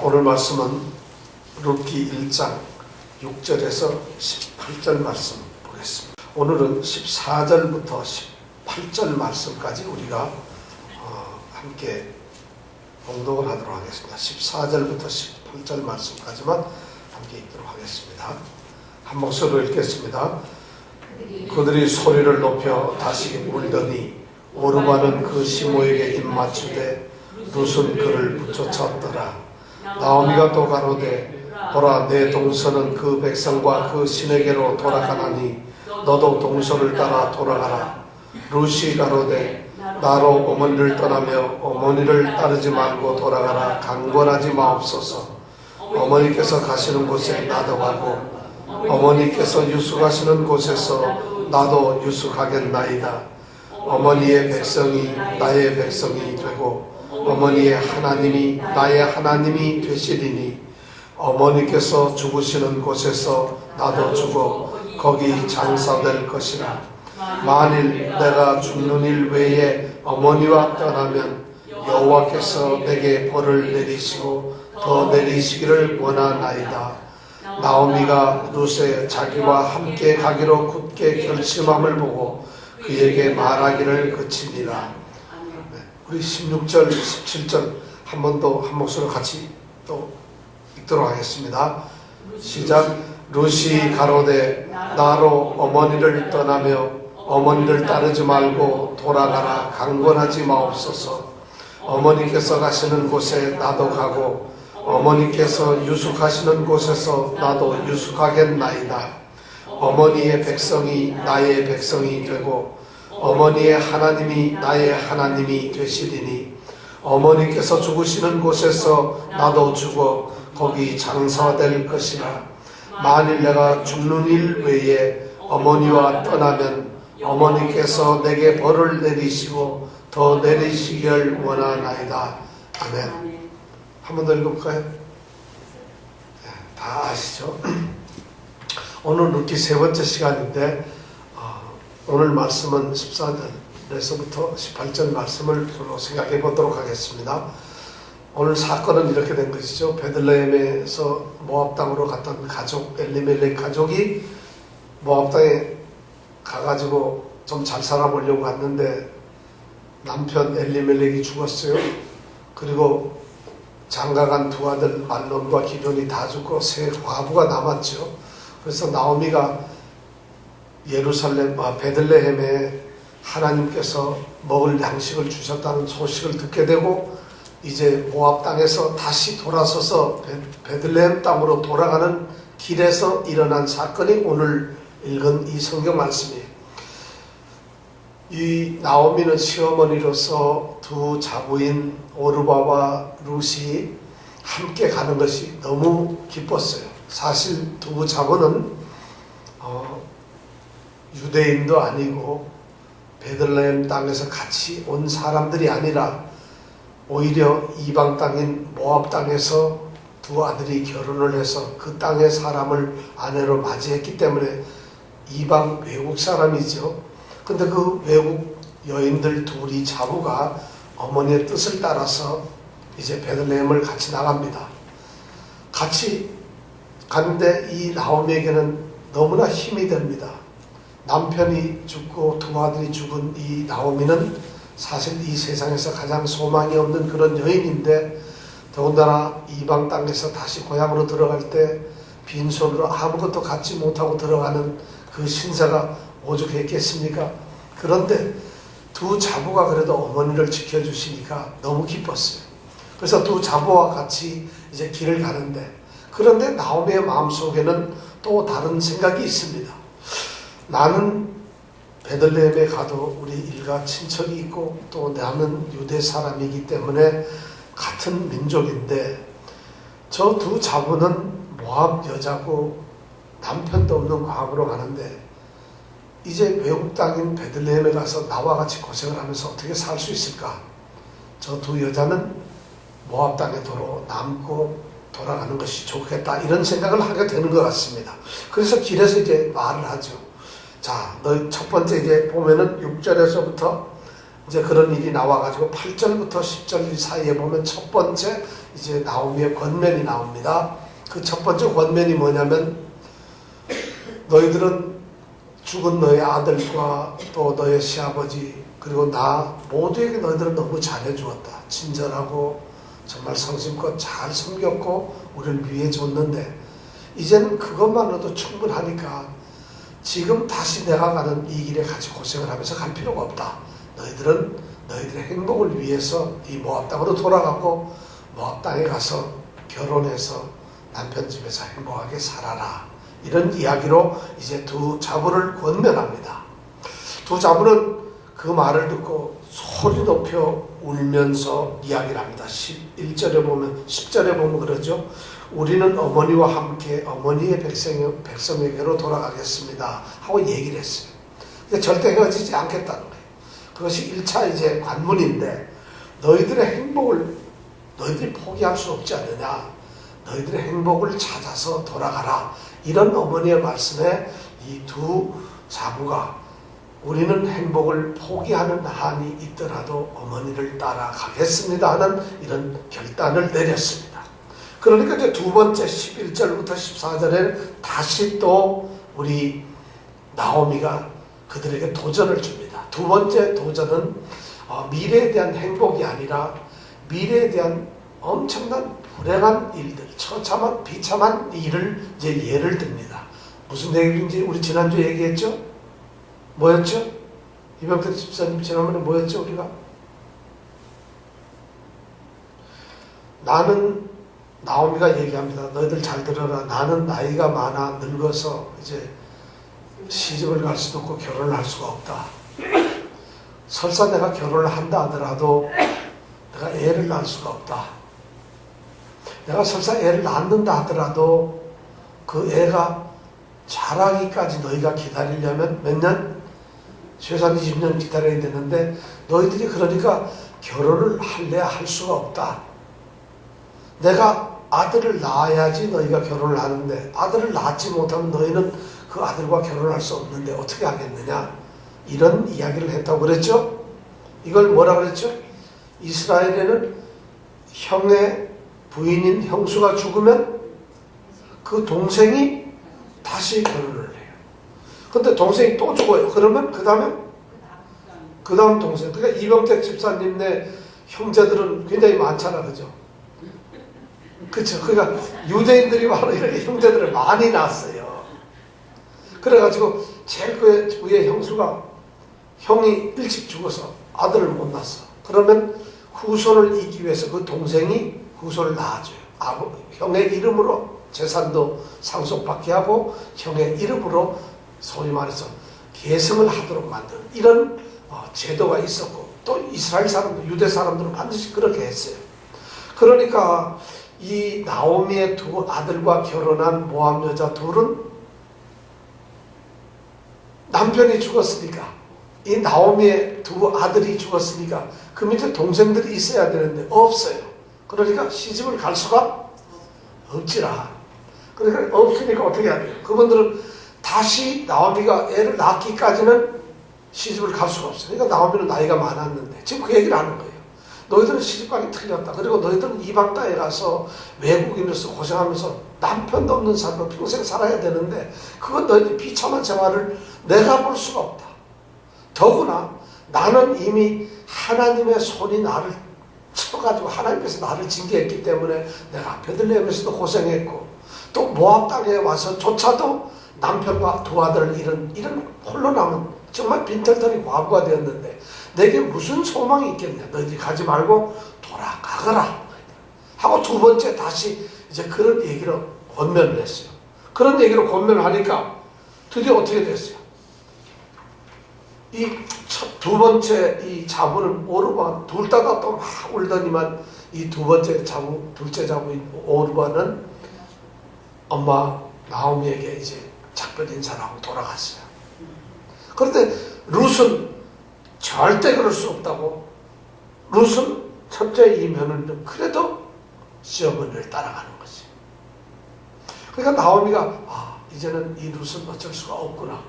오늘 말씀은 룻기 1장 6절에서 18절 말씀 보겠습니다. 오늘은 14절부터 18절 말씀까지 우리가 함께 봉독을 하도록 하겠습니다. 14절부터 18절 말씀까지만 함께 읽도록 하겠습니다. 한 목소리로 읽겠습니다. 그들이 소리를 높여 다시 울더니 오르바는 그 시모에게 입맞추되 룻은 그를 붙여쳤더라. 나오미가 또 가로되 보라, 내 동서는 그 백성과 그 신에게로 돌아가나니 너도 동서를 따라 돌아가라. 룻이 가로되 나로 어머니를 떠나며 어머니를 따르지 말고 돌아가라. 강권하지 마옵소서. 어머니께서 가시는 곳에 나도 가고 어머니께서 유숙하시는 곳에서 나도 유숙하겠나이다. 어머니의 백성이 나의 백성이 되고 어머니의 하나님이 나의 하나님이 되시리니 어머니께서 죽으시는 곳에서 나도 죽어 거기 장사될 것이라. 만일 내가 죽는 일 외에 어머니와 떠나면 여호와께서 내게 벌을 내리시고 더 내리시기를 원하나이다. 나오미가 룻의 자기와 함께 가기로 굳게 결심함을 보고 그에게 말하기를 그치니라. 우리 16절, 17절 한 번 더 한 목소리로 같이 또 읽도록 하겠습니다. 시작. 룻이 가로되 나로 어머니를 떠나며 어머니를 따르지 말고 돌아가라. 강권하지 마옵소서. 어머니께서 가시는 곳에 나도 가고 어머니께서 유숙하시는 곳에서 나도 유숙하겠나이다. 어머니의 백성이 나의 백성이 되고 어머니의 하나님이 나의 하나님이 되시리니 어머니께서 죽으시는 곳에서 나도 죽어 거기 장사될 것이라. 만일 내가 죽는 일 외에 어머니와 떠나면 어머니께서 내게 벌을 내리시고 더 내리시기를 원하나이다. 아멘. 한 번 더 읽어볼까요? 네, 다 아시죠? 오늘 룻기 세 번째 시간인데 오늘 말씀은 14절에서부터 18절 말씀을 서로 생각해 보도록 하겠습니다. 오늘 사건은 이렇게 된 것이죠. 베들레헴에서 모압 땅으로 갔던 가족, 엘리멜렉 가족이 모압 땅에 가가지고 좀 잘 살아보려고 갔는데 남편 엘리멜렉이 죽었어요. 그리고 장가간 두 아들 말론과 기럐이 다 죽고 세 과부가 남았죠. 그래서 나오미가 예루살렘, 베들레헴에 하나님께서 먹을 양식을 주셨다는 소식을 듣게 되고 이제 모압 땅에서 다시 돌아서서 베들레헴 땅으로 돌아가는 길에서 일어난 사건이 오늘 읽은 이 성경 말씀이에요. 이 나오미는 시어머니로서 두 자부인 오르바와 룻이 함께 가는 것이 너무 기뻤어요. 사실 두 자부는 유대인도 아니고 베들레헴 땅에서 같이 온 사람들이 아니라 오히려 이방 땅인 모압 땅에서 두 아들이 결혼을 해서 그 땅의 사람을 아내로 맞이했기 때문에 이방 외국 사람이죠. 근데 그 외국 여인들 둘이 자부가 어머니의 뜻을 따라서 이제 베들레헴을 같이 나갑니다. 같이 가는데 이 나오미에게는 너무나 힘이 됩니다. 남편이 죽고 두 아들이 죽은 이 나오미는 사실 이 세상에서 가장 소망이 없는 그런 여인인데 더군다나 이방 땅에서 다시 고향으로 들어갈 때 빈손으로 아무것도 갖지 못하고 들어가는 그 신세가 오죽했겠습니까? 그런데 두 자부가 그래도 어머니를 지켜주시니까 너무 기뻤어요. 그래서 두 자부와 같이 이제 길을 가는데 그런데 나오미의 마음속에는 또 다른 생각이 있습니다. 나는 베들레헴에 가도 우리 일가 친척이 있고 또 나는 유대 사람이기 때문에 같은 민족인데 저 두 자부는 모압 여자고 남편도 없는 과부로 가는데 이제 외국 땅인 베들레헴에 가서 나와 같이 고생을 하면서 어떻게 살 수 있을까? 저 두 여자는 모압 땅에 도로 남고 돌아가는 것이 좋겠다 이런 생각을 하게 되는 것 같습니다. 그래서 길에서 이제 말을 하죠. 자, 너 첫 번째 이제 보면은 6절에서부터 이제 그런 일이 나와가지고 8절부터 10절 사이에 보면 첫 번째 이제 나오미의 권면이 나옵니다. 그 첫 번째 권면이 뭐냐면 너희들은 죽은 너의 아들과 또 너의 시아버지 그리고 나 모두에게 너희들은 너무 잘해주었다. 친절하고 정말 성심껏 잘 섬겼고 우리를 위해 줬는데 이제는 그것만으로도 충분하니까 지금 다시 내가 가는 이 길에 같이 고생을 하면서 갈 필요가 없다. 너희들은 너희들의 행복을 위해서 이 모압 땅으로 돌아가고 모압 땅에 가서 결혼해서 남편 집에서 행복하게 살아라. 이런 이야기로 이제 두 자부를 권면합니다. 두 자부는 그 말을 듣고 소리 높여 울면서 이야기를 합니다. 11절에 보면 10절에 보면 그러죠. 우리는 어머니와 함께 어머니의 백성에게로 돌아가겠습니다 하고 얘기를 했어요. 근데 절대 헤어지지 않겠다는 거예요. 그것이 1차 이제 관문인데 너희들의 행복을 너희들이 포기할 수 없지 않느냐. 너희들의 행복을 찾아서 돌아가라. 이런 어머니의 말씀에 이 두 자부가 우리는 행복을 포기하는 한이 있더라도 어머니를 따라가겠습니다 하는 이런 결단을 내렸습니다. 그러니까 이제 두 번째 11절부터 14절에 다시 또 우리 나오미가 그들에게 도전을 줍니다. 두 번째 도전은 미래에 대한 행복이 아니라 미래에 대한 엄청난 불행한 일들, 처참한 비참한 일을 이제 예를 듭니다. 무슨 얘기인지 우리 지난주에 얘기했죠? 뭐였죠? 이병택 집사님 지난번에 뭐였죠 우리가? 나오미가 얘기합니다. 너희들 잘 들어라. 나는 나이가 많아 늙어서 이제 시집을 갈 수도 없고 결혼을 할 수가 없다. 설사 내가 결혼을 한다 하더라도 내가 애를 낳을 수가 없다. 내가 설사 애를 낳는다 하더라도 그 애가 자라기까지 너희가 기다리려면 몇 년? 최소한 20년 기다려야 되는데 너희들이 그러니까 결혼을 할래야 할 수가 없다. 내가 아들을 낳아야지 너희가 결혼을 하는데 아들을 낳지 못하면 너희는 그 아들과 결혼할 수 없는데 어떻게 하겠느냐. 이런 이야기를 했다고 그랬죠. 이걸 뭐라 그랬죠? 이스라엘에는 형의 부인인 형수가 죽으면 그 동생이 다시 결혼을 해요. 근데 동생이 또 죽어요. 그러면 그 다음 동생. 그러니까 이병택 집사님네 형제들은 굉장히 많잖아. 그죠? 그쵸? 그러니까 유대인들이 바로 이렇게 형제들을 많이 낳았어요. 그래가지고 제일 그 위에 형이 일찍 죽어서 아들을 못 낳았어. 그러면 후손을 잇기 위해서 그 동생이 후손을 낳아줘요. 형의 이름으로 재산도 상속받게 하고 형의 이름으로 소위 말해서 계승을 하도록 만드는 이런 제도가 있었고 또 이스라엘 사람들, 유대 사람들은 반드시 그렇게 했어요. 그러니까 이 나오미의 두 아들과 결혼한 모압 여자 둘은 남편이 죽었으니까 이 나오미의 두 아들이 죽었으니까 그 밑에 동생들이 있어야 되는데 없어요. 그러니까 시집을 갈 수가 없지라. 그러니까 없으니까 어떻게 해야 돼요? 그분들은 다시 나오미가 애를 낳기까지는 시집을 갈 수가 없어요. 그러니까 나오미는 나이가 많았는데 지금 그 얘기를 하는 거예요. 너희들은 시집가기 틀렸다. 그리고 너희들은 이방 땅에 가서 외국인으로서 고생하면서 남편도 없는 삶을 평생 살아야 되는데 그건 너희들 비참한 생활을 내가 볼 수가 없다. 더구나 나는 이미 하나님의 손이 나를 쳐가지고 하나님께서 나를 징계했기 때문에 내가 베들레헴에서도 고생했고 또 모압 땅에 와서조차도 남편과 두 아들을 이런 홀로 남은 정말 빈털터리 과부가 되었는데 내게 무슨 소망이 있겠냐. 너희들이 가지 말고 돌아가거라 하고 두 번째 다시 이제 그런 얘기로 권면을 했어요. 그런 얘기로 권면을 하니까 드디어 어떻게 됐어요? 이 두 번째 이 자부는 오르바 둘 다가 또 막 울더니만 이 두 번째 자부, 둘째 자부인 오르바는 엄마 나오미에게 이제 작별 인사를 하고 돌아갔어요. 그런데 룻은 절대 그럴 수 없다고. 룻은 첫째 이 며느리는 그래도 시어머니를 따라가는 거지. 그러니까 나오미가 이제는 이 룻은 어쩔 수가 없구나.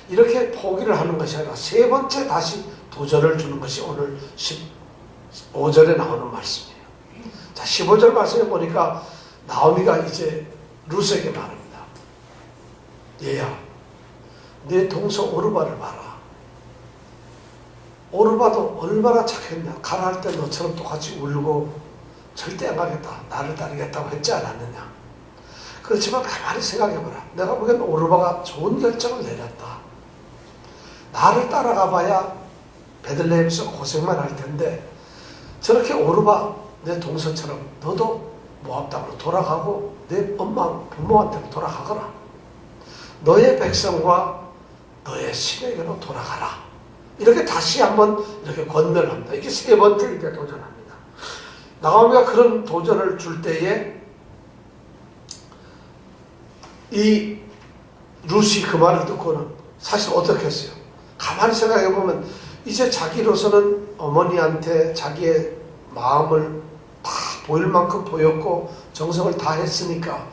이렇게 포기를 하는 것이 아니라 세 번째 다시 도전을 주는 것이 오늘 15절에 나오는 말씀이에요. 자, 15절 말씀에 보니까 나오미가 이제 룻에게 말합니다. 얘야, 내 동서 오르바를 봐라. 오르바도 얼마나 착했냐. 가라 할 때 너처럼 똑같이 울고 절대 안 가겠다, 나를 따르겠다고 했지 않았느냐. 그렇지만 가만히 생각해보라. 내가 보기엔 오르바가 좋은 결정을 내렸다. 나를 따라가 봐야 베들레헴에서 고생만 할 텐데 저렇게 오르바 내 동서처럼 너도 모압 땅으로 돌아가고 내 엄마 부모한테로 돌아가거라. 너의 백성과 너의 신에게로 돌아가라. 이렇게 다시 한번 이렇게 권면을 합니다. 이게 세 번째 이렇게 도전합니다. 나오미가 그런 도전을 줄 때에 이 룻이 그 말을 듣고는 사실 어떻게 했어요? 가만히 생각해보면 이제 자기로서는 어머니한테 자기의 마음을 다 보일 만큼 보였고 정성을 다 했으니까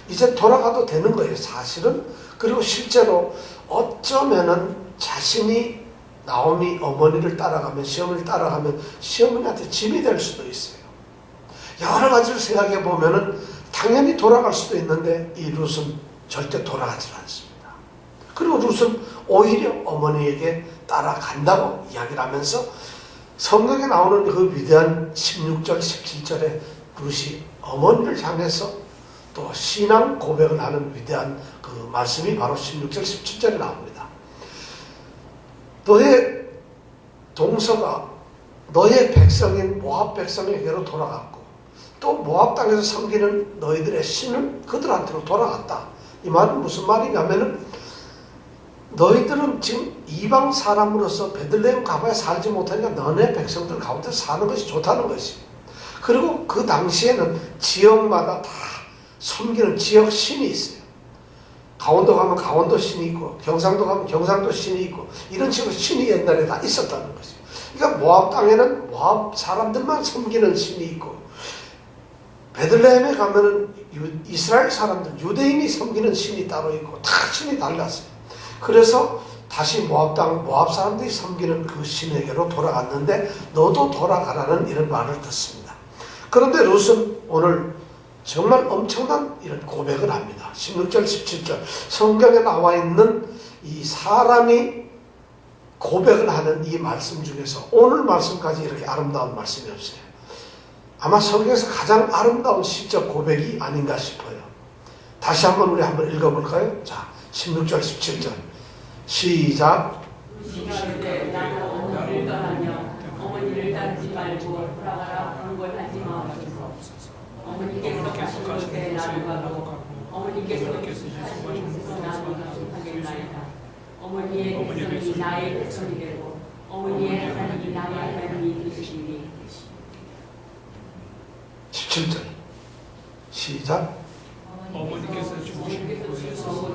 이제 돌아가도 되는 거예요, 사실은. 그리고 실제로 어쩌면은 자신이 나오미 어머니를 따라가면, 시어머니를 따라가면 시어머니한테 짐이 될 수도 있어요. 여러 가지를 생각해 보면은 당연히 돌아갈 수도 있는데 이 룻은 절대 돌아가지 않습니다. 그리고 룻은 오히려 어머니에게 따라간다고 이야기를 하면서 성경에 나오는 그 위대한 16절, 17절에 룻이 어머니를 향해서 또 신앙 고백을 하는 위대한 그 말씀이 바로 16절, 17절에 나옵니다. 너의 동서가 너의 백성인 모압 백성에게로 돌아갔고 또 모압 땅에서 섬기는 너희들의 신은 그들한테로 돌아갔다. 이 말은 무슨 말이냐면은 너희들은 지금 이방 사람으로서 베들레헴 가봐야 살지 못하니까 너네 백성들 가운데 사는 것이 좋다는 것이. 그리고 그 당시에는 지역마다 다 섬기는 지역 신이 있어요. 강원도 가면 강원도 신이 있고 경상도 가면 경상도 신이 있고 이런 식으로 신이 옛날에 다 있었다는 것이죠. 그러니까 모압 땅에는 모압 사람들만 섬기는 신이 있고 베들레헴에 가면은 이스라엘 사람들, 유대인이 섬기는 신이 따로 있고 다 신이 달랐어요. 그래서 다시 모압 땅, 모압 사람들이 섬기는 그 신에게로 돌아갔는데 너도 돌아가라는 이런 말을 듣습니다. 그런데 룻은 오늘 정말 엄청난 이런 고백을 합니다. 16절, 17절 성경에 나와 있는 이 사람이 고백을 하는 이 말씀 중에서 오늘 말씀까지 이렇게 아름다운 말씀이 없어요. 아마 성경에서 가장 아름다운 시적 고백이 아닌가 싶어요. 다시 한번 우리 한번 읽어볼까요? 자, 16절, 17절 시작. 나를 떠나며 어머니를 따르지 말고 돌아가라 강권하지 마옵소서. 어머니께서 가신 곳에 나를 가고 어머니께서 주시는 곳에서 나를 가겠나이다. 어머니의 백성이 나의 백성이 되고 어머니의 하나님이 나의 하나님이 되시니. 17절 시작. 어머니께서 주신 곳에서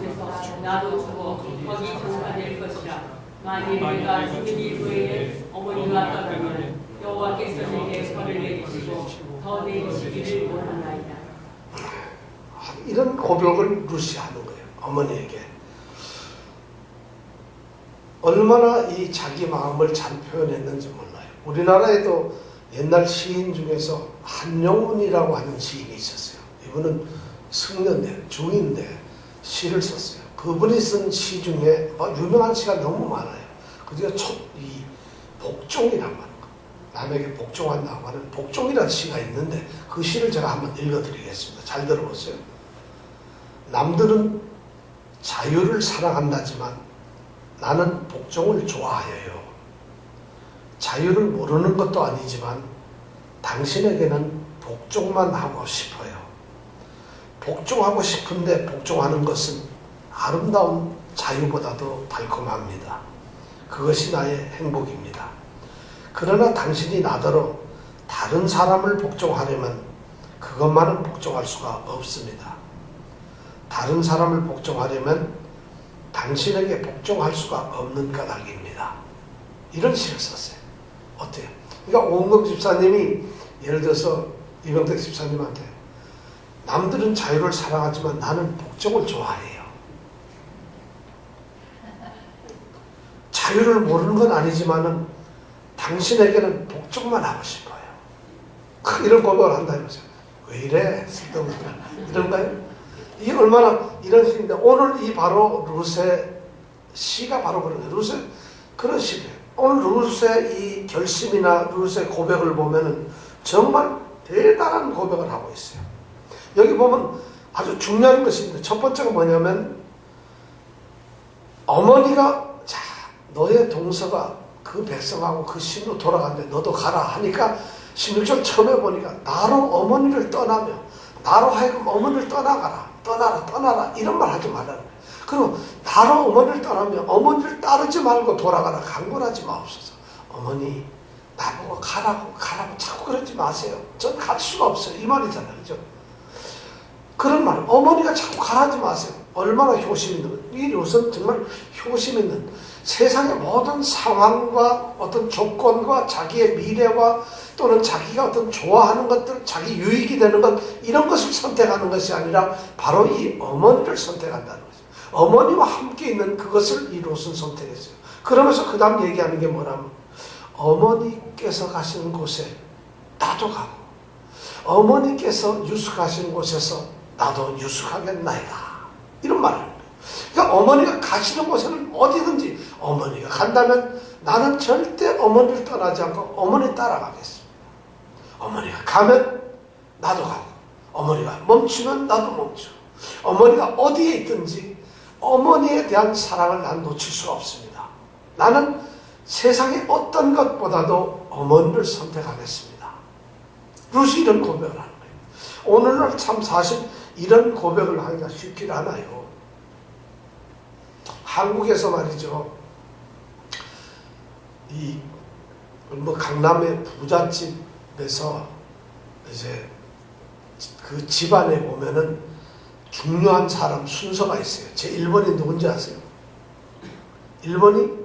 나도 죽어 거기 장사될 것이라. 만일 내가 죽은 이후에 어머니가 떠나면 여호와께서 내게 벌을 내리시고 더 내리시기를 원하나이다. 이런 고백을 룻이 하는 거예요. 어머니에게. 얼마나 이 자기 마음을 잘 표현했는지 몰라요. 우리나라에도 옛날 시인 중에서 한용운이라고 하는 시인이 있었어요. 이분은 승려인데 중인데 시를 썼어요. 그분이 쓴 시 중에 유명한 시가 너무 많아요. 그중에 이 복종이라고 하는 거, 남에게 복종한다고 하는 복종이라는 시가 있는데 그 시를 제가 한번 읽어드리겠습니다. 잘 들어보세요. 남들은 자유를 사랑한다지만 나는 복종을 좋아해요. 자유를 모르는 것도 아니지만 당신에게는 복종만 하고 싶어요. 복종하고 싶은데 복종하는 것은 아름다운 자유보다도 달콤합니다. 그것이 나의 행복입니다. 그러나 당신이 나더러 다른 사람을 복종하려면 그것만은 복종할 수가 없습니다. 다른 사람을 복종하려면 당신에게 복종할 수가 없는 까닭입니다. 이런 시를 썼어요. 어때요? 그러니까 오은금 집사님이 예를 들어서 이병택 집사님한테 남들은 자유를 사랑하지만 나는 복종을 좋아해요. 자유를 모르는 건 아니지만은 당신에게는 복종만 하고 싶어요. 이런 고백을 한다 이거죠. 왜 이래? 쓸데없는 이런가요? 이게 얼마나 이런 식인데, 오늘 이 바로 룻의 시가 바로 그런 거예요. 룻의 그런 식이에요. 오늘 룻의 이 결심이나 룻의 고백을 보면은 정말 대단한 고백을 하고 있어요. 여기 보면 아주 중요한 것이 있는데, 첫 번째가 뭐냐면, 어머니가 자, 너의 동서가 그 백성하고 그 신으로 돌아갔는데 너도 가라 하니까 16절 처음에 보니까 나로 어머니를 떠나며, 나로 하여금 어머니를 떠나라 이런 말 하지 말라는 거예요. 그리고 나로 어머니를 떠나며 어머니를 따르지 말고 돌아가라, 강권하지 마옵소서. 어머니 나보고 가라고 자꾸 그러지 마세요. 전 갈 수가 없어요. 이 말이잖아요. 그죠? 그런 말, 어머니가 자꾸 가라지 마세요. 얼마나 효심 있는 거예요. 이 룻은 정말 효심 있는, 세상의 모든 상황과 어떤 조건과 자기의 미래와 또는 자기가 어떤 좋아하는 것들, 자기 유익이 되는 것, 이런 것을 선택하는 것이 아니라 바로 이 어머니를 선택한다는 거죠. 어머니와 함께 있는 그것을 이 룻은 선택했어요. 그러면서 그 다음 얘기하는 게 뭐냐면, 어머니께서 가시는 곳에 나도 가고, 어머니께서 유숙하시는 곳에서 나도 유숙하겠나이다, 이런 말을 해요. 그러니까 어머니가 가시는 곳에는 어디든지 어머니가 간다면 나는 절대 어머니를 떠나지 않고 어머니 따라가겠습니다. 어머니가 가면 나도 가고, 어머니가 멈추면 나도 멈추고, 어머니가 어디에 있든지 어머니에 대한 사랑을 난 놓칠 수가 없습니다. 나는 세상의 어떤 것보다도 어머니를 선택하겠습니다. 룻이 이런 고백을 하는 거예요. 오늘날 참 사실 이런 고백을 하기가 쉽지 않아요. 한국에서 말이죠, 이 강남의 부잣집에서 이제 그 집안에 보면은 중요한 사람 순서가 있어요. 제 1번이 누군지 아세요? 1번이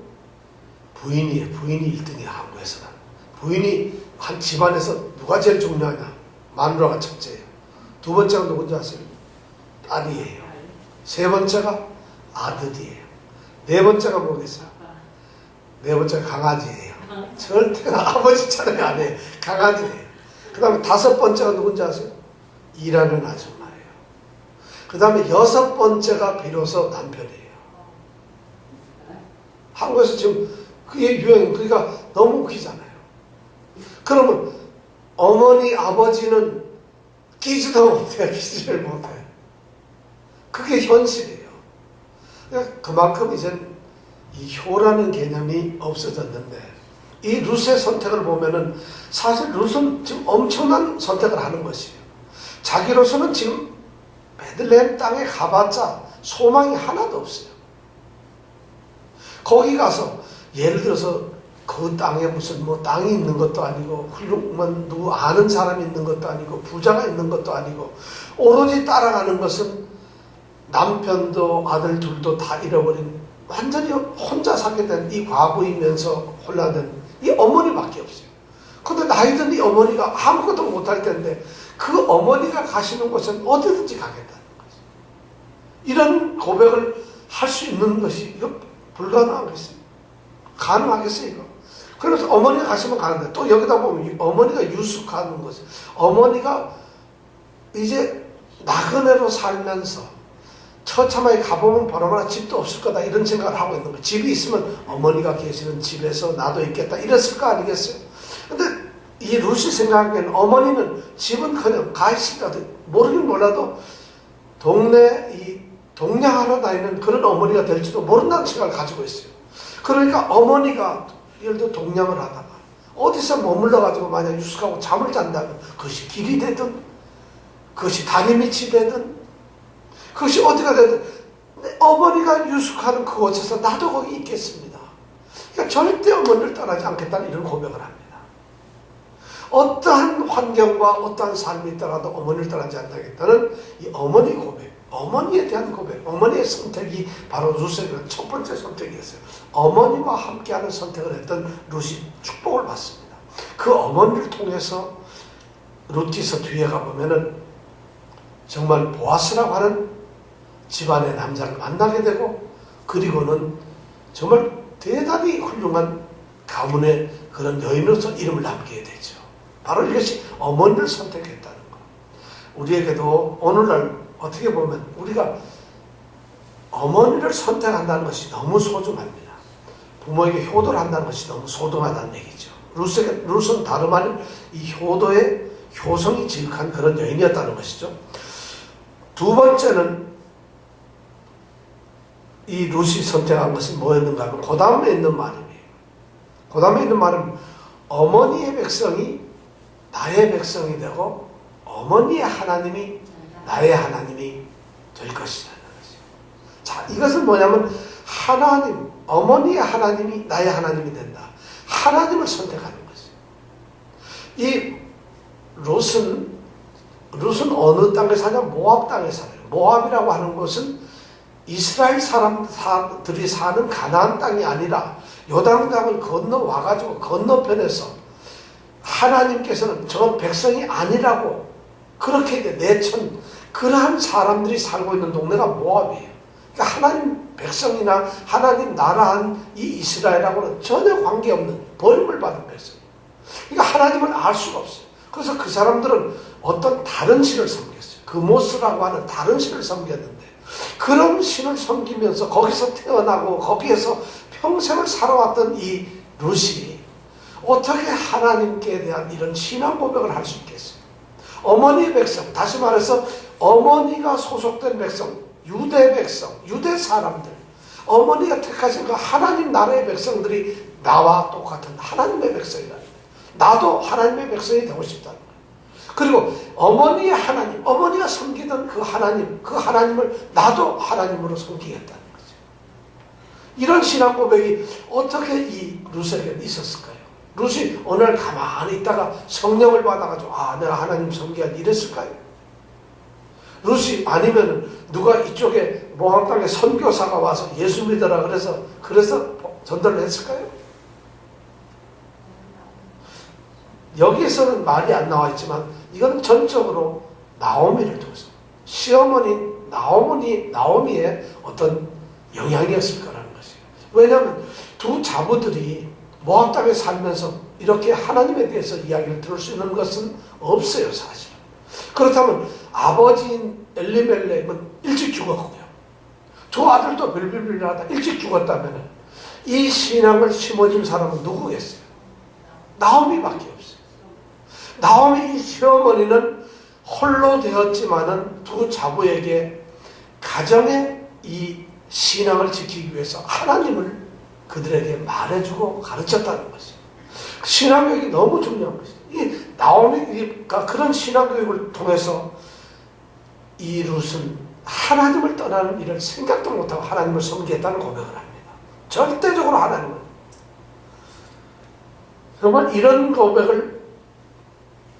부인이에요. 부인이 1등이에요. 한국에서는. 부인이 한 집안에서 누가 제일 중요하냐? 마누라가 첫째예요. 두 번째가 누군지 아세요? 딸이에요. 세 번째가 아들이에요. 네 번째가 뭐겠어요? 네 번째가 강아지예요. 절대 아버지 차례 안 해요. 강아지예요. 그 다음에 다섯 번째가 누군지 아세요? 일하는 아줌마예요. 그 다음에 여섯 번째가 비로소 남편이에요. 한국에서 지금 그게 유행, 그러니까 너무 웃기잖아요. 그러면 어머니, 아버지는 끼지도 못해요. 끼지를 못해요. 그게 현실이에요. 그러니까 그만큼 이젠 이 효라는 개념이 없어졌는데, 이 룻의 선택을 보면은 사실 룻은 지금 엄청난 선택을 하는 것이에요. 자기로서는 지금 베들레헴 땅에 가봤자 소망이 하나도 없어요. 거기 가서 예를 들어서 그 땅에 무슨 뭐 땅이 있는 것도 아니고, 훌륭한 누구 아는 사람이 있는 것도 아니고, 부자가 있는 것도 아니고, 오로지 따라가는 것은 남편도 아들 둘도 다 잃어버린 완전히 혼자 살게 된 이 과부이면서 혼란된 이 어머니밖에 없어요. 근데 나이든 이 어머니가 아무것도 못할 텐데 그 어머니가 가시는 곳은 어디든지 가겠다는 거죠. 이런 고백을 할 수 있는 것이 이거 불가능하겠어요? 가능하겠어요 이거? 그래서 어머니가 가시면 가는데, 또 여기다 보면 어머니가 유숙하는 거죠. 어머니가 이제 나그네로 살면서 처참하게 가보면 바로바로 집도 없을 거다, 이런 생각을 하고 있는 거예요. 집이 있으면 어머니가 계시는 집에서 나도 있겠다, 이랬을 거 아니겠어요? 근데 이 룻이 생각하기에는 어머니는 집은커녕 가 있을까도 모르긴 몰라도 동네 이 동냥하러 다니는 그런 어머니가 될지도 모른다는 생각을 가지고 있어요. 그러니까 어머니가 예를 들어 동냥을 하다가 어디서 머물러가지고 만약 유숙하고 잠을 잔다면 그것이 길이 되든 그것이 다리 밑이 되든 그것이 어디가 되든 어머니가 유숙하는 그곳에서 나도 거기 있겠습니다. 그러니까 절대 어머니를 떠나지 않겠다는 이런 고백을 합니다. 어떠한 환경과 어떠한 삶이 있더라도 어머니를 떠나지 않겠다는 이 어머니 고백, 어머니에 대한 고백, 어머니의 선택이 바로 룻의 첫 번째 선택이었어요. 어머니와 함께하는 선택을 했던 룻이 축복을 받습니다. 그 어머니를 통해서 룻기서 뒤에 가보면은 정말 보아스라고 하는 집안의 남자를 만나게 되고, 그리고는 정말 대단히 훌륭한 가문의 그런 여인으로서 이름을 남기게 되죠. 바로 이것이 어머니를 선택했다는 것. 우리에게도 오늘날 어떻게 보면 우리가 어머니를 선택한다는 것이 너무 소중합니다. 부모에게 효도를 한다는 것이 너무 소중하다는 얘기죠. 룻은 다름 아닌 이 효도의 효성이 지극한 그런 여인이었다는 것이죠. 두 번째는 이 룻이 선택한 것이 뭐였는가 하면 그 다음에 있는 말입니다. 그 다음에 있는 말은 어머니의 백성이 나의 백성이 되고 어머니의 하나님이 나의 하나님이 될 것이라는 것이죠. 자, 이것은 뭐냐면 하나님, 어머니의 하나님이 나의 하나님이 된다. 하나님을 선택하는 것이죠. 이 룻은 어느 땅에 사냐? 모압 땅에 살아요. 모압이라고 하는 것은 이스라엘 사람들이 사는 가나안 땅이 아니라 요단강을 건너와가지고 건너편에서 하나님께서는 저건 백성이 아니라고 그렇게 내천 그러한 사람들이 살고 있는 동네가 모압이에요. 그러니까 하나님 백성이나 하나님 나라한 이 이스라엘하고는 전혀 관계없는 버림을 받은 백성이에요. 그러니까 하나님을 알 수가 없어요. 그래서 그 사람들은 어떤 다른 신을 섬겼어요. 그모스라고 하는 다른 신을 섬겼는데 그런 신을 섬기면서 거기서 태어나고 거기에서 평생을 살아왔던 이 룻이 어떻게 하나님께 대한 이런 신앙 고백을 할 수 있겠어요? 어머니의 백성, 다시 말해서 어머니가 소속된 백성, 유대 백성, 유대 사람들, 어머니가 택하신 그 하나님 나라의 백성들이 나와 똑같은 하나님의 백성이라는 거예요. 나도 하나님의 백성이 되고 싶다는 거예요. 그리고 어머니의 하나님, 어머니가 섬기던 그 하나님을 나도 하나님으로 섬기겠다는 거죠. 이런 신앙 고백이 어떻게 이 룻에게 있었을까요? 룻이 어느 날 가만히 있다가 성령을 받아가지고 내가 하나님 섬기야지 이랬을까요? 룻이 아니면 누가 이쪽에 모압 땅에 선교사가 와서 예수 믿어라 그래서 전달을 했을까요? 여기에서는 말이 안 나와 있지만 이건 전적으로 나오미를 통해서 시어머니 나오미의 어떤 영향이었을 거라는 것이에요. 왜냐하면 두 자부들이 모압 땅에 살면서 이렇게 하나님에 대해서 이야기를 들을 수 있는 것은 없어요, 사실. 그렇다면 아버지인 엘리멜렉은 일찍 죽었고요. 두 아들도 빌빌빌하다 일찍 죽었다면 이 신앙을 심어준 사람은 누구겠어요? 나오미밖에 없어요. 나오미 시어머니는 홀로 되었지만은 두 자부에게 가정의 이 신앙을 지키기 위해서 하나님을 그들에게 말해주고 가르쳤다는 것이에요. 신앙교육이 너무 중요한 것이에요. 이 나오미가 그런 신앙교육을 통해서 이 룻은 하나님을 떠나는 일을 생각도 못하고 하나님을 섬기겠다는 고백을 합니다. 절대적으로 하나님을. 정말 이런 고백을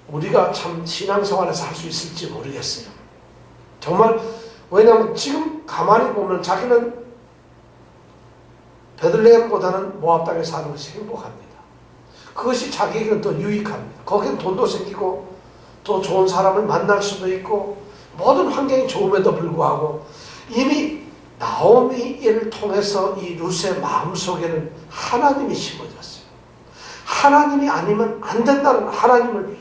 우리가 참 신앙생활에서 할 수 있을지 모르겠어요. 정말 왜냐하면 지금 가만히 보면 자기는 베들레헴보다는 모압 땅에 사는 것이 행복합니다. 그것이 자기에게는 더 유익합니다. 거기는 돈도 생기고 또 좋은 사람을 만날 수도 있고 모든 환경이 좋음에도 불구하고 이미 나오미를 통해서 이 룻의 마음속에는 하나님이 심어졌어요. 하나님이 아니면 안 된다는 하나님을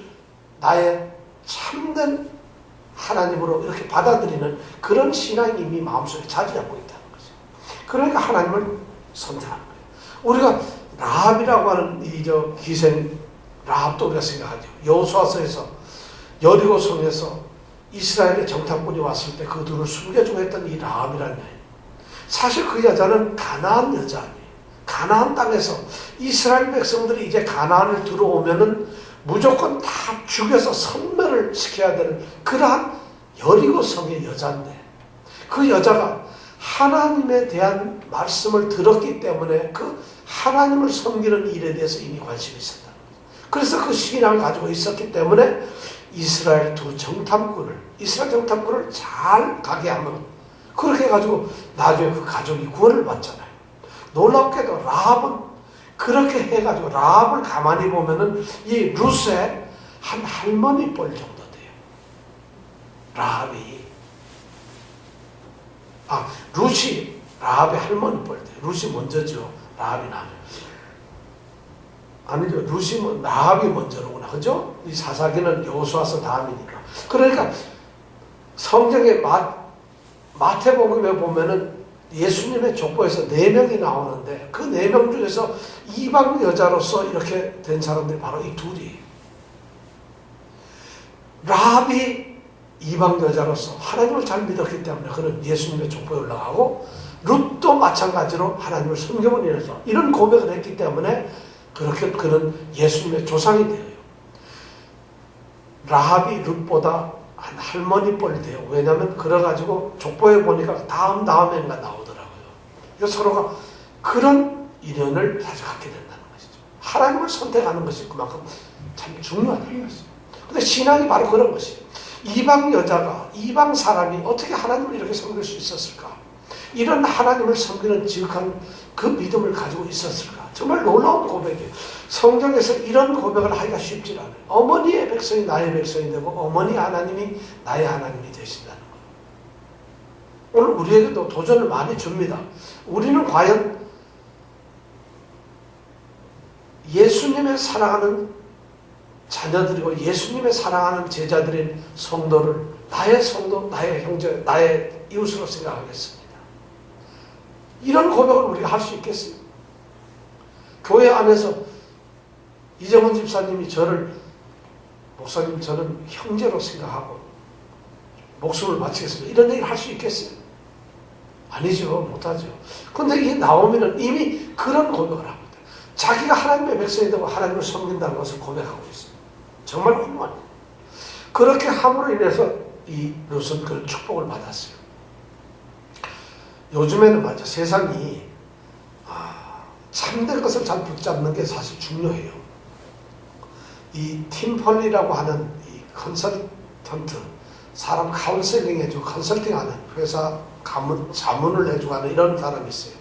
나의 참된 하나님으로 이렇게 받아들이는 그런 신앙이 이미 마음속에 자리 잡고 있다는 거죠. 그러니까 하나님을 선택하는 거예요. 우리가 라합이라고 하는 이 기생 라합도 우리가 생각하죠. 여호수아서에서 여리고성에서 이스라엘의 정탐꾼이 왔을 때 그들을 숨겨주고 했던 이 라합이라는 여인. 사실 그 여자는 가나안 여자 아니에요. 가나안 땅에서 이스라엘 백성들이 이제 가나안을 들어오면은 무조건 다 죽여서 섬멸을 시켜야 되는 그러한 여리고성의 여자인데 그 여자가 하나님에 대한 말씀을 들었기 때문에 그 하나님을 섬기는 일에 대해서 이미 관심이 있었다. 그래서 그 신앙을 가지고 있었기 때문에 이스라엘 정탐꾼을 잘 가게 하면 그렇게 해가지고 나중에 그 가족이 구원을 받잖아요. 놀랍게도 라합은 그렇게 해가지고 라합을 가만히 보면은 이 룻의 한 할머니 뻘 정도 돼요. 룻이 라합의 할머니 뻘 돼요. 룻이 먼저죠. 라합이 나죠. 아니죠. 루시, 라합이 먼저로구나. 그죠? 이 사사기는 여호수아서 다음이니까. 그러니까 성경의 마태복음에 보면은 예수님의 족보에서 4명이 나오는데 그 4명 중에서 이방 여자로서 이렇게 된 사람들이 바로 이 둘이에요. 라합이 이방 여자로서 하나님을 잘 믿었기 때문에 그는 예수님의 족보에 올라가고, 룻도 마찬가지로 하나님을 섬겨본 인해서 이런 고백을 했기 때문에 그렇게 그는 예수님의 조상이 되어요. 라합이 룻보다 한 할머니 뻘 돼요. 왜냐하면 그래가지고 족보에 보니까 다음해인가 나오더라고요. 그래서 서로가 그런 인연을 사실 갖게 된다는 것이죠. 하나님을 선택하는 것이 그만큼 참 중요하다는 것이죠. 근데 신앙이 바로 그런 것이에요. 이방 여자가, 이방 사람이 어떻게 하나님을 이렇게 섬길 수 있었을까? 이런 하나님을 섬기는 지극한 그 믿음을 가지고 있었을까? 정말 놀라운 고백이에요. 성경에서 이런 고백을 하기가 쉽지 않아요. 어머니의 백성이 나의 백성이 되고 어머니 하나님이 나의 하나님이 되신다는 거예요. 오늘 우리에게도 도전을 많이 줍니다. 우리는 과연 예수님의 사랑하는 자녀들이고 예수님의 사랑하는 제자들인 성도를 나의 성도, 나의 형제, 나의 이웃으로 생각하겠습니다. 이런 고백을 우리가 할 수 있겠어요? 교회 안에서 이정원 집사님이 저를, 목사님 저는 형제로 생각하고 목숨을 바치겠습니다, 이런 얘기를 할 수 있겠어요? 아니죠. 못하죠. 그런데 이게 나오면 이미 그런 고백을 합니다. 자기가 하나님의 백성이 되고 하나님을 섬긴다는 것을 고백하고 있어요. 정말 훌륭합니다. 그렇게 함으로 인해서 이 룻은 그런 축복을 받았어요. 요즘에는 맞아, 세상이 참된 것을 잘 붙잡는 게 사실 중요해요. 이 팀펄리라고 하는 이 컨설턴트, 사람 카운셀링 해주고 컨설팅하는 회사 자문을 해주고 하는 이런 사람이 있어요.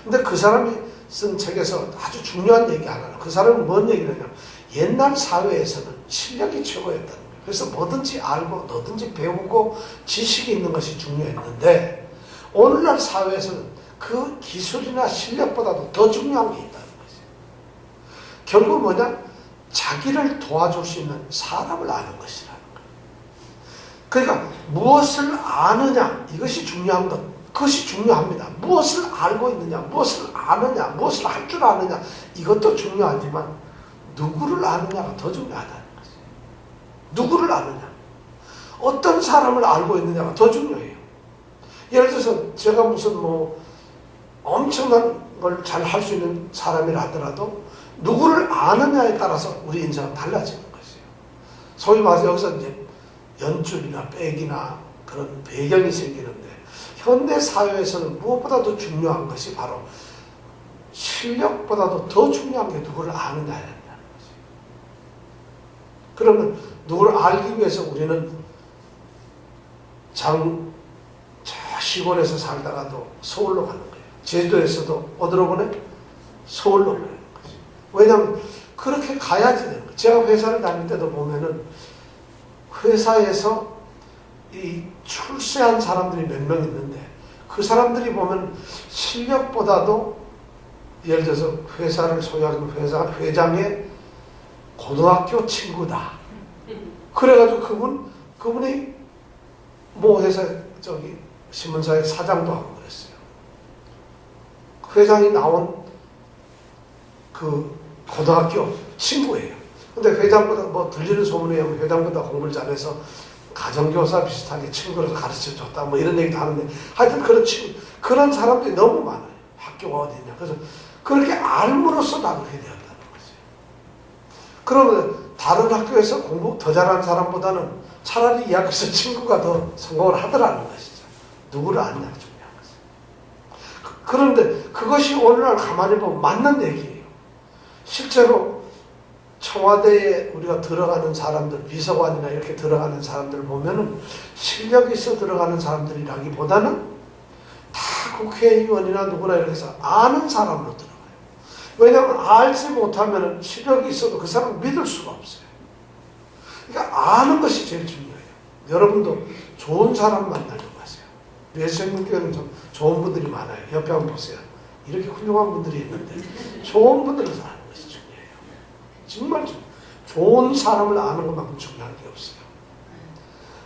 근데 그 사람이 쓴 책에서 아주 중요한 얘기 하나를, 그 사람은 뭔 얘기를 했냐면 옛날 사회에서는 실력이 최고였다는 거예요. 그래서 뭐든지 알고 뭐든지 배우고 지식이 있는 것이 중요했는데 오늘날 사회에서는 그 기술이나 실력보다도 더 중요한 게 있다는 거죠. 결국 뭐냐? 자기를 도와줄 수 있는 사람을 아는 것이라는 거예요. 그러니까 무엇을 아느냐, 이것이 중요한 것, 그것이 중요합니다. 무엇을 알고 있느냐, 무엇을 아느냐, 무엇을 할 줄 아느냐, 이것도 중요하지만 누구를 아느냐가 더 중요하다는 거죠. 누구를 아느냐, 어떤 사람을 알고 있느냐가 더 중요해요. 예를 들어서 제가 무슨 엄청난 걸 잘 할 수 있는 사람이라 하더라도 누구를 아느냐에 따라서 우리 인생은 달라지는 것이에요. 소위 말해서 여기서 이제 연줄이나 백이나 그런 배경이 생기는데, 현대 사회에서는 무엇보다도 중요한 것이 바로 실력보다도 더 중요한 게 누구를 아느냐라는 것이에요. 그러면 누구를 알기 위해서 우리는 저 시골에서 살다가도 서울로 가는 거예요. 제주도에서도 어디로 보내? 서울로 보내는 거죠. 왜냐하면 그렇게 가야지 되는 거예요. 제가 회사를 다닐 때도 보면은 회사에서 이 출세한 사람들이 몇 명 있는데 그 사람들이 보면 실력보다도, 예를 들어서 회사를 소유하는 회장의 고등학교 친구다. 그래가지고 그분이 뭐 회사 신문사의 사장도 하고 그랬어요. 회장이 나온 그 고등학교 친구예요. 근데 회장보다 들리는 소문에 의하면 회장보다 공부를 잘해서 가정교사 비슷하게 친구로서 가르쳐줬다 이런 얘기도 하는데, 하여튼 그런 사람들이 너무 많아요. 학교가 어디냐. 그래서 그렇게 알므로써 다 그렇게 되었다는 거죠. 그러면 다른 학교에서 공부 더 잘하는 사람보다는 차라리 이 학교에서 친구가 더 성공을 하더라는 것이죠. 누구를 아느냐가 중요한 거죠. 그런데 그것이 오늘날 가만히 보면 맞는 얘기예요. 실제로 청와대에 우리가 들어가는 사람들, 비서관이나 이렇게 들어가는 사람들 보면은 실력이 있어 들어가는 사람들이라기보다는 다 국회의원이나 누구나 이렇게 해서 아는 사람으로 들어가요. 왜냐하면 알지 못하면 실력이 있어도 그 사람을 믿을 수가 없어요. 그러니까 아는 것이 제일 중요해요. 여러분도 좋은 사람 만나려고 하세요. 예수님께는 좀 좋은 분들이 많아요. 옆에 한번 보세요. 이렇게 훌륭한 분들이 있는데 좋은 분들에서 아는 것이 중요해요. 정말 좋은 사람을 아는 것만큼 중요한 게 없어요.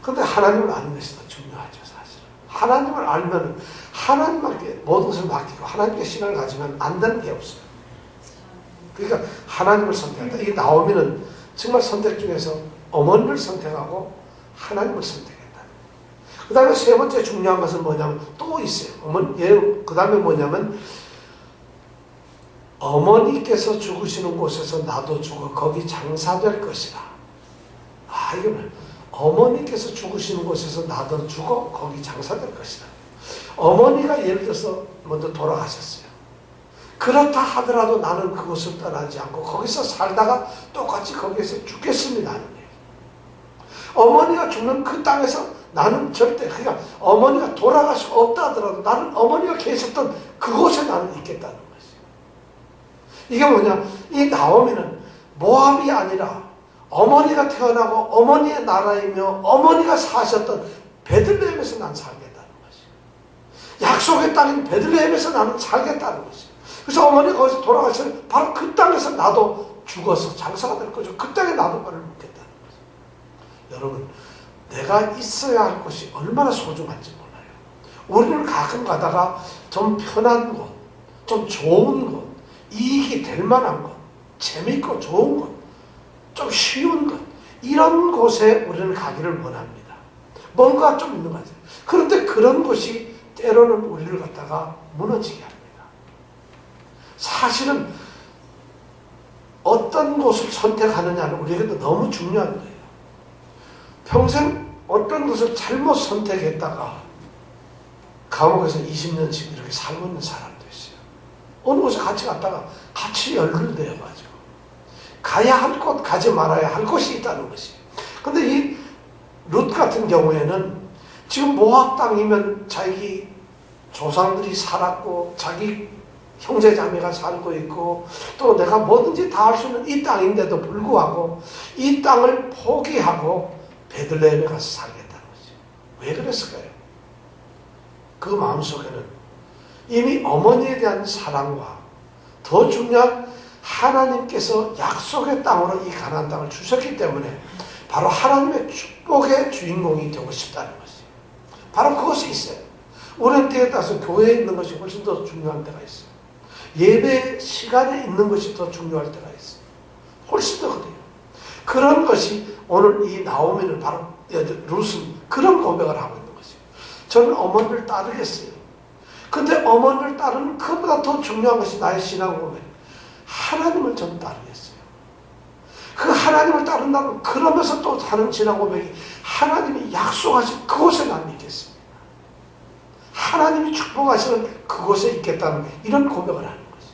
그런데 하나님을 아는 것이 더 중요하죠, 사실은. 하나님을 알면 하나님께 모든 것을 맡기고 하나님께 신앙을 가지면 안 되는 게 없어요. 그러니까 하나님을 선택한다. 이게 나오미는 정말 선택 중에서 어머니를 선택하고 하나님을 선택했다. 그 다음에 세 번째 중요한 것은 뭐냐면 또 있어요. 그 다음에 뭐냐면 어머니께서 죽으시는 곳에서 나도 죽어 거기 장사될 것이라. 이거는 어머니께서 죽으시는 곳에서 나도 죽어 거기 장사될 것이라. 어머니가 예를 들어서 먼저 돌아가셨어요. 그렇다 하더라도 나는 그곳을 떠나지 않고 거기서 살다가 똑같이 거기에서 죽겠습니다 하는 얘기. 어머니가 죽는 그 땅에서 나는 절대, 그러니까 어머니가 돌아갈 수 없다 하더라도 나는 어머니가 계셨던 그곳에 나는 있겠다는 것이에요. 이게 뭐냐, 이 나오미는 모압이 아니라 어머니가 태어나고 어머니의 나라이며 어머니가 사셨던 베들레헴에서 난 살겠다는 것이에요. 약속의 땅인 베들레헴에서 나는 살겠다는 것이에요. 그래서 어머니가 거기서 돌아가시면 바로 그 땅에서 나도 죽어서 장사가 될 거죠. 그 땅에 나도 발을 묻겠다는 거죠. 여러분, 내가 있어야 할 곳이 얼마나 소중한지 몰라요. 우리는 가끔 가다가 좀 편한 곳, 좀 좋은 곳, 이익이 될 만한 곳, 재밌고 좋은 곳, 좀 쉬운 것, 이런 곳에 우리는 가기를 원합니다. 뭔가 좀 있는 것 같아요. 그런데 그런 곳이 때로는 우리를 갖다가 무너지게 합니다. 사실은 어떤 곳을 선택하느냐는 우리에게도 너무 중요한 거예요. 평생 어떤 것을 잘못 선택했다가 감옥에서 20년씩 이렇게 살고 있는 사람도 있어요. 어느 곳에 같이 갔다가 같이 연결되어가지고 가야 할 곳, 가지 말아야 할 곳이 있다는 것이에요. 근데 이 룻 같은 경우에는 지금 모압 땅이면 자기 조상들이 살았고 자기 형제 자매가 살고 있고 또 내가 뭐든지 다 할 수 있는 이 땅인데도 불구하고 이 땅을 포기하고 베들레헴에 가서 살겠다는 거죠. 왜 그랬을까요? 그 마음속에는 이미 어머니에 대한 사랑과 더 중요한 하나님께서 약속의 땅으로 이 가나안 땅을 주셨기 때문에 바로 하나님의 축복의 주인공이 되고 싶다는 것이에요. 바로 그것이 있어요. 우리는 때에 따라서 교회에 있는 것이 훨씬 더 중요한 때가 있어요. 예배 시간에 있는 것이 더 중요할 때가 있어요. 훨씬 더 그래요. 그런 것이 오늘 이 나오미는 바로 룻은 그런 고백을 하고 있는 것이에요. 저는 어머니를 따르겠어요. 근데 어머니를 따르는 그보다 더 중요한 것이 나의 신앙 고백. 하나님을 저는 따르겠어요. 그 하나님을 따른다면 그러면서 또 다른 신앙 고백이 하나님이 약속하신 그곳에 난 믿겠습니다. 하나님이 축복하시는 그곳에 있겠다는 이런 고백을 하는 거죠.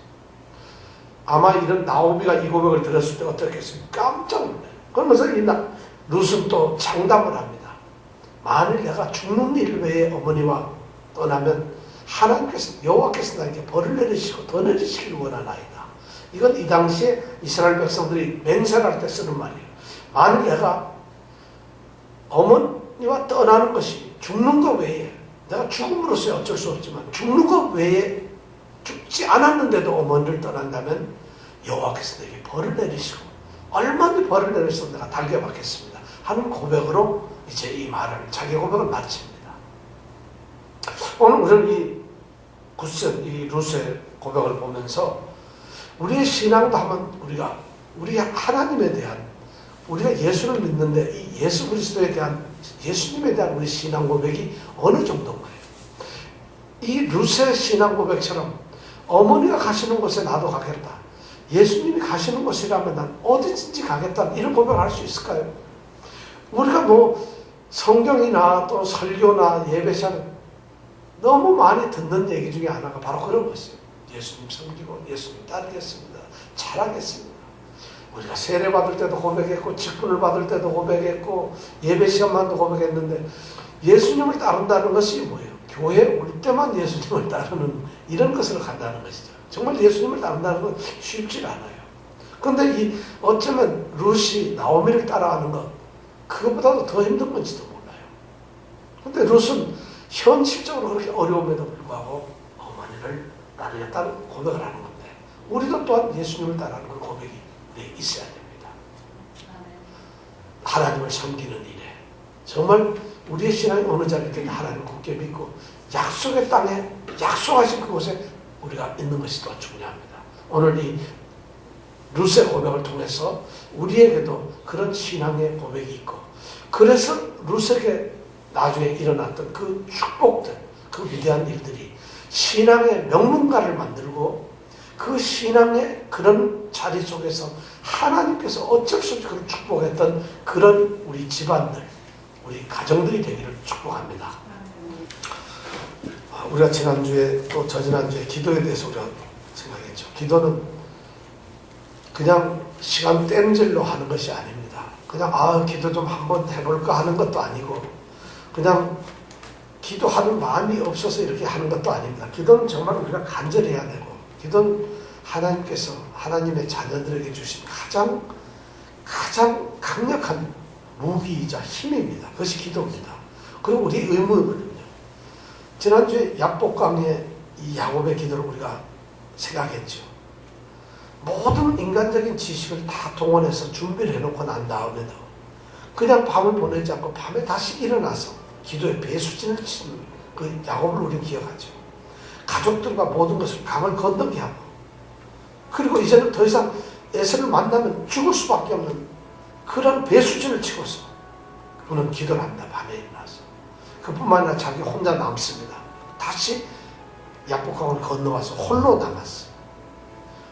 아마 이런 나오미가 이 고백을 들었을 때 어떻겠어요? 깜짝 놀라요. 그러면서 이 룻은 또 장담을 합니다. 만일 내가 죽는 일 외에 어머니와 떠나면 하나님께서 여호와께서 나에게 벌을 내리시고 더 내리시기를 원하나이다. 이건 이 당시에 이스라엘 백성들이 맹세할 때 쓰는 말이에요. 만일 내가 어머니와 떠나는 것이 죽는 것 외에 내가 죽음으로서 어쩔 수 없지만 죽는 것 외에 죽지 않았는데도 어머니를 떠난다면 여호와께서 내게 벌을 내리시고 얼마나 벌을 내리셔서 내가 달게 받겠습니다 하는 고백으로 이제 이 말을 자기 고백을 마칩니다. 오늘 우리는 이 룻의 고백을 보면서 우리의 신앙도 한번 우리 하나님에 대한 우리가 예수를 믿는데 이 예수 그리스도에 대한 예수님에 대한 우리 신앙 고백이 어느 정도인가요? 이 룻의 신앙 고백처럼 어머니가 가시는 곳에 나도 가겠다. 예수님이 가시는 곳이라면 난 어디든지 가겠다. 이런 고백을 할 수 있을까요? 우리가 뭐 성경이나 또 설교나 예배 시간에 너무 많이 듣는 얘기 중에 하나가 바로 그런 것이에요. 예수님 섬기고 예수님 따르겠습니다. 잘하겠습니다. 우리가 세례 받을 때도 고백했고 직분을 받을 때도 고백했고 예배 시간만도 고백했는데 예수님을 따른다는 것이 뭐예요? 교회에 올 때만 예수님을 따르는 이런 것을 간다는 것이죠. 정말 예수님을 따른다는 건 쉽지 않아요. 그런데 어쩌면 룻이 나오미를 따라가는 것 그것보다도 더 힘든 건지도 몰라요. 그런데 룻은 현실적으로 그렇게 어려움에도 불구하고 어머니를 따르겠다는 고백을 하는 건데 우리도 또한 예수님을 따르는 그 고백이 있어야 됩니다. 하나님을 섬기는 일에 정말 우리의 신앙이 어느 자리든 하나님을 굳게 믿고 약속의 땅에 약속하신 그곳에 우리가 있는 것이 더 중요합니다. 오늘 이 룻의 고백을 통해서 우리에게도 그런 신앙의 고백이 있고 그래서 룻에게 나중에 일어났던 그 축복들 그 위대한 일들이 신앙의 명문가를 만들고 그 신앙의 그런 자리 속에서 하나님께서 어쩔 수 없이 그런 축복했던 그런 우리 집안들 우리 가정들이 되기를 축복합니다. 우리가 지난주에 또 저지난주에 기도에 대해서 우리가 생각했죠. 기도는 그냥 시간 땜질로 하는 것이 아닙니다. 그냥 기도 좀 한번 해볼까 하는 것도 아니고 그냥 기도하는 마음이 없어서 이렇게 하는 것도 아닙니다. 기도는 정말 우리가 간절히 해야 되고 기도는 하나님께서 하나님의 자녀들에게 주신 가장 강력한 무기이자 힘입니다. 그것이 기도입니다. 그리고 우리 의무거든요. 지난주에 야복강의 이 야곱의 기도를 우리가 생각했죠. 모든 인간적인 지식을 다 동원해서 준비를 해놓고 난 다음에도 그냥 밤을 보내지 않고 밤에 다시 일어나서 기도에 배수진을 치는 그 야곱을 우리는 기억하죠. 가족들과 모든 것을 강을 건너게 하고 그리고 이제는 더 이상 에서를 만나면 죽을 수밖에 없는 그런 배수진을 치고서 그는 기도를 합니다. 밤에 일어나서. 그뿐만 아니라 자기 혼자 남습니다. 다시 야복강을 건너와서 홀로 남았어요.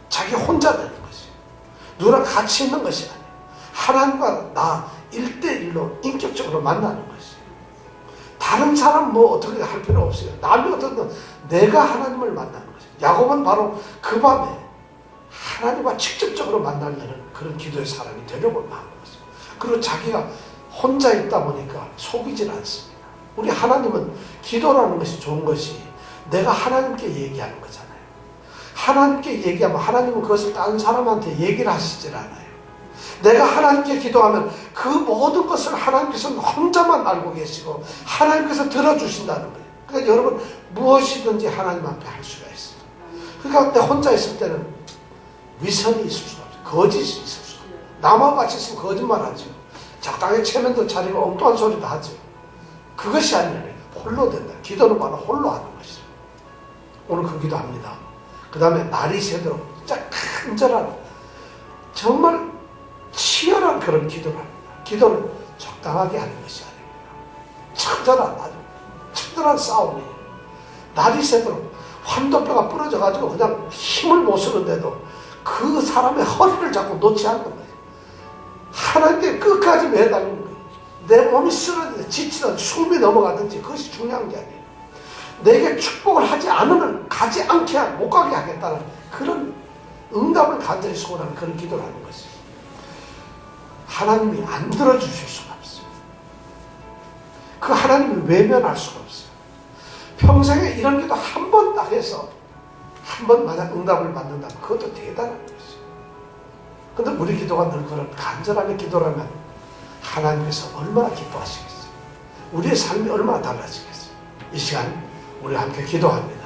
자기 혼자 되는 것이에요. 누구랑 같이 있는 것이 아니에요. 하나님과 나 1대1로 인격적으로 만나는 것이에요. 다른 사람 뭐 어떻게 할 필요 없어요. 남이 어떻든 내가 하나님을 만나는 것이에요. 야곱은 바로 그 밤에 하나님과 직접적으로 만나려는 그런 기도의 사람이 되려고 하는 것이에요. 그리고 자기가 혼자 있다 보니까 속이질 않습니다. 우리 하나님은 기도라는 것이 좋은 것이 내가 하나님께 얘기하는 거잖아요. 하나님께 얘기하면 하나님은 그것을 다른 사람한테 얘기를 하시질 않아요. 내가 하나님께 기도하면 그 모든 것을 하나님께서는 혼자만 알고 계시고 하나님께서 들어주신다는 거예요. 그러니까 여러분 무엇이든지 하나님 앞에 할 수가 있어요. 그러니까 내 혼자 있을 때는 위선이 있을 수가 없어요. 거짓이 있을 수가 없어요. 남하고 같이 있으면 거짓말하죠. 적당히 체면도 차리고 엉뚱한 소리도 하죠. 그것이 아니라 홀로 된다. 기도는 바로 홀로 하는 것이죠. 오늘 그 기도합니다. 그 다음에 날이 새도록 진짜 간절한 정말 치열한 그런 기도를 합니다. 기도는 적당하게 하는 것이 아닙니다. 처절한 싸움이 날이 새도록 환도뼈가 부러져가지고 그냥 힘을 못 쓰는데도 그 사람의 허리를 잡고 놓지 않는 거예요. 하나님께 끝까지 매달리는 거예요. 내 몸이 쓰러지든 지치든 숨이 넘어가든지 그것이 중요한 게 아니에요. 내게 축복을 하지 않으면 가지 않게 못 가게 하겠다는 그런 응답을 간절히 소원하는 그런 기도를 하는 것이에요. 하나님이 안 들어주실 수가 없어요. 그 하나님을 외면할 수가 없어요. 평생에 이런 기도 한 번 딱 해서 한 번 만약 응답을 받는다면 그것도 대단한 것이에요. 근데 우리 기도가 늘 그런 간절함의 기도라면 하나님께서 얼마나 기뻐하시겠어요. 우리의 삶이 얼마나 달라지겠어요. 이 시간 우리 함께 기도합니다.